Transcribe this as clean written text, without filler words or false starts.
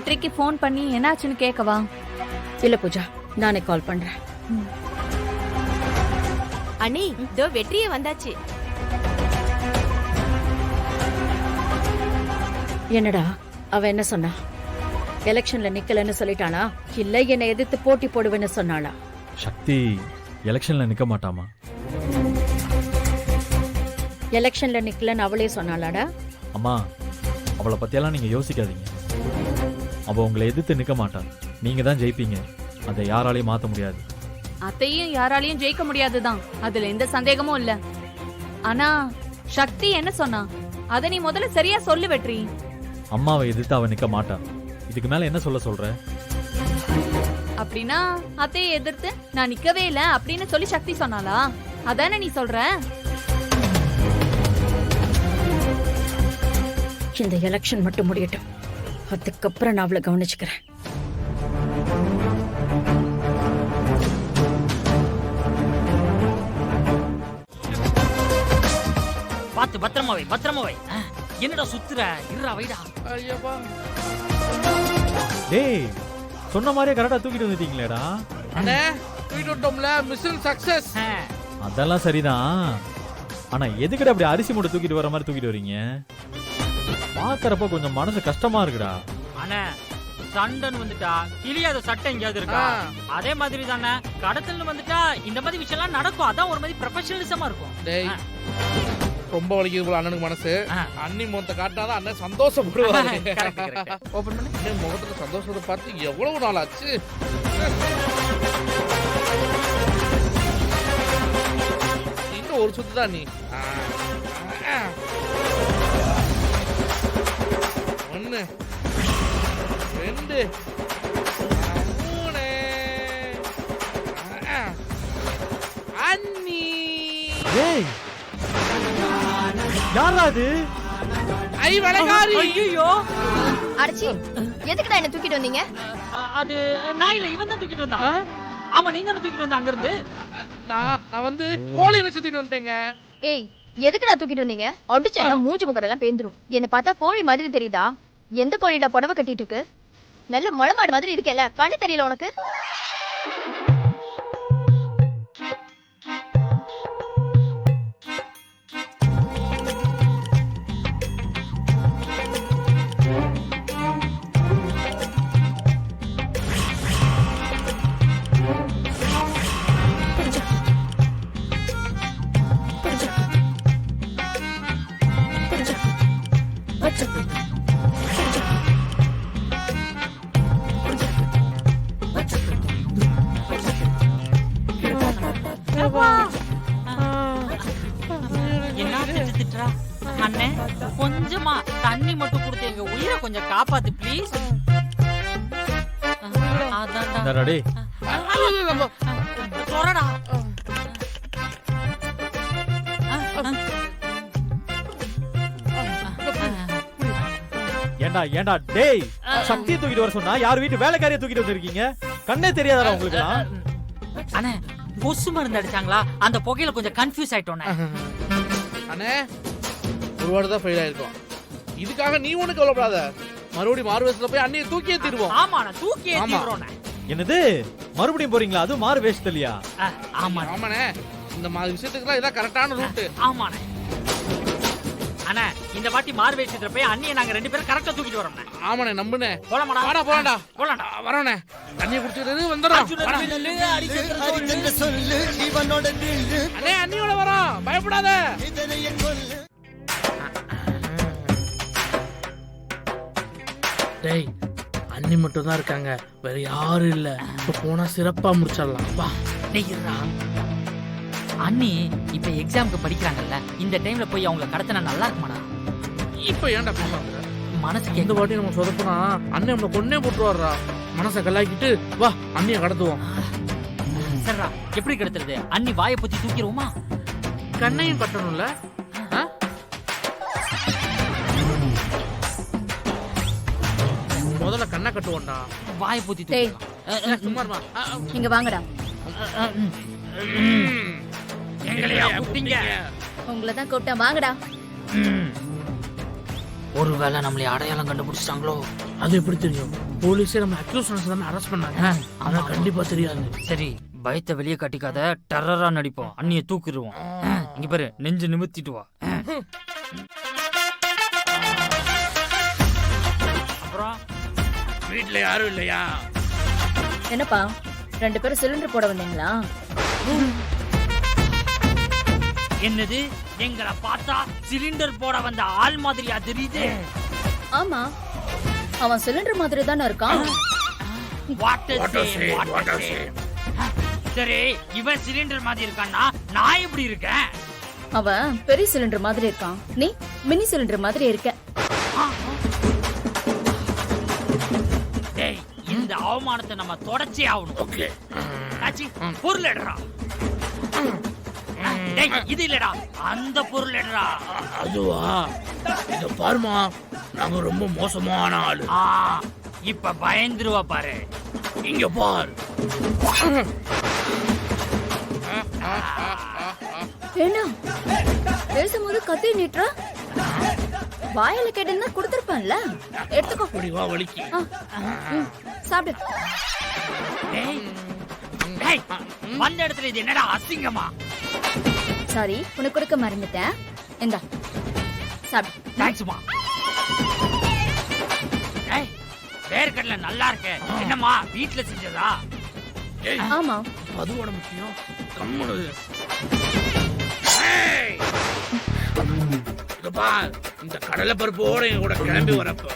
வெற்றிக்கு ஃபோன் பண்ணி என்னாச்சுன்னு கேட்கவா? இல்ல பூஜா, நானே கால் பண்றேன். அண்ணி இதோ வெற்றியே வந்தாச்சு. என்னடா அவ என்ன சொன்னா? எலெக்ஷன்ல நிக்கலன்னு சொல்லிட்டானா, இல்ல என்னை எதிர்த்து போட்டி போடுவேன்னு சொன்னாளா? சக்தி எலெக்ஷன்ல நிக்க மாட்டாமா? எலெக்ஷன்ல நிக்கலன்னு அவளே சொன்னாளாடா? அம்மா, அவளை பத்தியெல்லாம் நீங்க யோசிக்காதீங்க. அவ உங்களை எதிர்த்து நிக்க மாட்டா. நீங்க தான் ஜெயிப்பீங்க. அதை யாராலையும் மாத்த முடியாது. அத்தையும் யாராலையும் ஜெயிக்க முடியாதுதான், அதுல எந்த சந்தேகமும் இல்ல. ஆனா சக்தி என்ன சொன்னா அத நீ முதல்ல சரியா சொல்லு வெற்றி. அம்மாவை எதிர்த்து அவ நிக்க மாட்டா. இதுக்கு மேல என்ன சொல்ற? அப்படின்னா அத்தையை எதிர்த்து நான் நிக்கவே இல்ல அப்படின்னு சொல்லி சக்தி சொன்னாளா? அதானே நீ சொல்ற? இந்த எலெக்ஷன் மட்டும் முடியட்டும், அதுக்கப்புறம் நான் அவளை கவனிச்சுக்கிறேன். பாத்து பத்திரமா வை, பத்திரமா வை. என்னடா சுத்துற? இருடா வைடா. ஐயப்பா, டேய், சொன்ன மாதிரியே கரெக்டா தூக்கிட்டு வந்துட்டீங்களேடா. அண்ணே தூக்கிட்டு விட்டோம்ல, மிஷன் சக்சஸ். அதெல்லாம் சரிதான். ஆனா எதுக்குடா அப்படி அரிசி மூட்டை தூக்கிட்டு வர மாதிரி தூக்கிட்டு வரீங்க? பாக்குறப்ப கொஞ்சம் மனசு கஷ்டமா இருக்குடா. அண்ணே, சண்டன் வந்துட்டா கிளியாத சட்டை எங்கேயாவது இருக்கா? அதே மாதிரி தானே கடத்தல்னு வந்துட்டா இந்த மாதிரி விஷயம் எல்லாம் நடக்கும். அதான் ஒரு மாதிரி ப்ரொஃபஷனலிசமா இருக்கும். டேய், ரொம்ப வலிக்குது போல அண்ணனுக்கு மனசு. அண்ணி முகத்தை காட்டினாதான் அண்ணன் சந்தோஷப்படுவாரு. ஓபன் பண்ணி அண்ணன் முகத்துல சந்தோஷத்தை பார்த்து எவ்வளவு நாள் ஆச்சு. இன்னும் ஒரு சுத்து தான் நீ. ஒண்ணு, ரெண்டு, மூணு. அண்ணி ஏய், யாரா அது? ஐ வலகாரி. ஐயோ, அடச்சி, எதுக்குடா என்ன தூக்கிட்டு வந்தீங்க? அது நான் இல்ல, இவன் தான் தூக்கிட்டு வந்தான். ஆமா, நீங்க தான் தூக்கிட்டு வந்த அங்க இருந்து. நான் வந்து கோழி வச்சுட்டு வந்துட்டேங்க. ஏய், எதுக்குடா தூக்கிட்டு வந்தீங்க? அடிச்சா மூஞ்சி முகரெல்லாம் பேந்துரும். என்ன பார்த்தா கோழி மாதிரி தெரியுதா? எந்த கோழிடா புடவை கட்டிட்டு இருக்கு? நல்ல முளமாடு மாதிரி இருக்கேல்ல, கண்ணு தெரியல உனக்கு? என்ன திட்டுறா? அண்ணே, கொஞ்சமா தண்ணி மட்டும் கொடுத்து எங்க உயிரை கொஞ்சம் காப்பாத்து ப்ளீஸ். இந்தாடா டேய். சொல்றடா. ஏண்டா டேய், சக்தியை தூக்கிட்டு வர சொன்னா யார் வீட்டு வேலைக்காரியை தூக்கிட்டு வந்திருக்கீங்க? கண்ணே தெரியாதா உங்களுக்கு? அண்ணே, கொசு மருந்து அடிச்சாங்களா? அந்த புகையில கொஞ்சம் கன்ஃபியூஸ் ஆயிட்டோனே. அண்ணே, ஒரு வார்டு தான் ஃபெயில் ஆயிருக்கோம். இதுக்காக நீ ஒண்ணு கவலைப்படாத. மறுபடியும் மார்வேஸ்ல போய் அண்ணியை தூக்கியே தீருவோம். ஆமா, நான் தூக்கி ஏத்திரோனே. என்னது, மறுபடியும் போறீங்களா? அது மாறு வேஷத்துலயா? ஆமாண்ணே, இந்த மாதிரி விஷயத்துக்குலாம் இதான் கரெக்டான ரூட். ஆமாண்ணே. அண்ணா, இந்த வாட்டி மார்வேஷத்துல போய் அண்ணியை நாங்க ரெண்டு பேரும் கரெக்டா தூக்கிட்டு வரோம்ண்ணே. ஆமாண்ணே, நம்புனே. போலாமாடா? வாடா, போலாம்டா. போலாம்டா. வரோண்ணே. தண்ணியை குடிச்சிட்டு வந்துடுறோம். அண்ணே, அண்ணியோட வரோம், பயப்படாத. டேய், அண்ணி மட்டும் தான் இருக்காங்க, வேற யாரும் இல்ல. இப்ப போனா சிறப்பா முடிச்சிடலாம். வா. அண்ணி இப்ப எக்ஸாமுக்கு படிக்கிறாங்கல்ல, இந்த டைம்ல போய் அவங்களை கடத்தினா நல்லா இருக்குமாடா? இப்ப ஏன்டா பேசுறாங்க? மனசுக்கு எந்த வாட்டி நம்ம சொதப்புனா அண்ணன் நம்மளை கொன்னே போட்டுருவாரா. மனசை கல்லாக்கிட்டு வா, அண்ணியை கடத்துவோம். சரிடா, எப்படி கடத்துறது? அண்ணி வாயை பத்தி தூக்கிடுவோமா? கண்ணையும் கட்டணும்ல. முதல்ல கண்ணை கட்டுவோம்டா. வாயை பத்தி டேய், சும்மா இருமா. இங்க வாங்கடா. எங்களையா கூப்பிட்டீங்க? உங்களை தான் கூப்பிட்டேன், வாங்கடா. ஒருவேளை நம்மளை அடையாளம் கண்டுபிடிச்சிட்டாங்களோ? அது எப்படி தெரியும்? போலீஸே நம்ம அக்யூஸ் பண்ணி அரெஸ்ட் பண்ணாங்க. ஆனா கண்டிப்பா தெரியாது. சரி, பயத்தை வெளியே காட்டிக்காத, டெரரா நடிப்போம், அண்ணிய தூக்கிடுவோம். இங்க பாரு, நெஞ்சு நிமித்திட்டு வா. அப்புறம் வீட்டுல யாரும் இல்லையா? என்னப்பா 2 பேரும் சிலிண்டர் போட வந்தீங்களா? என்னது, எங்களை பார்த்தா சிலிண்டர் போட வந்த ஆள் மாதிரியா தெரியுது? ஆமா, அவன் சிலிண்டர் மாதிரி தானே இருக்கான். What a shame. சரி, இவன் சிலிண்டர் மாதிரி இருக்கான்னா நான் எப்படி இருக்கேன்? அவன் பெரிய சிலிண்டர் மாதிரி இருக்கான், நீ மினி சிலிண்டர் மாதிரி இருக்க. டேய், இந்த அவமானத்தை நம்ம தொடச்சே ஆகணும். ஓகே. ஆச்சி, பொருள் எடுறா. டேய், இது இல்லடா, அந்த பொருள் எடுறா. அதுவா? இத பாருமா, நாம ரொம்ப மோசமான ஆளு. இப்ப பயந்துருவா பாரு. இங்க பார். ஏன்னா பேசும்போது கத்தி நீட்டுற, வாயில கேட்டிருந்தா கொடுத்துருப்பான்ல. எடுத்துக்கோ. இப்படி வா வலிக்கு. சாப்பிடு. டேய், டேய், வந்த இடத்துல இது என்னடா அசிங்கமா? சாரி, உனக்கு கொடுக்க மறந்துட்டேன். இந்தா சாப்பிடு. தேங்க்ஸ்மா. டேய், வேர்க்கடலை நல்லா இருக்கு. என்னம்மா, வீட்ல செஞ்சதா? ஆமா, அதுவோட முக்கியம். கம்முனு. இத பார், இந்த கடலை பருப்போட என் கூட கிளம்பி வரப்போ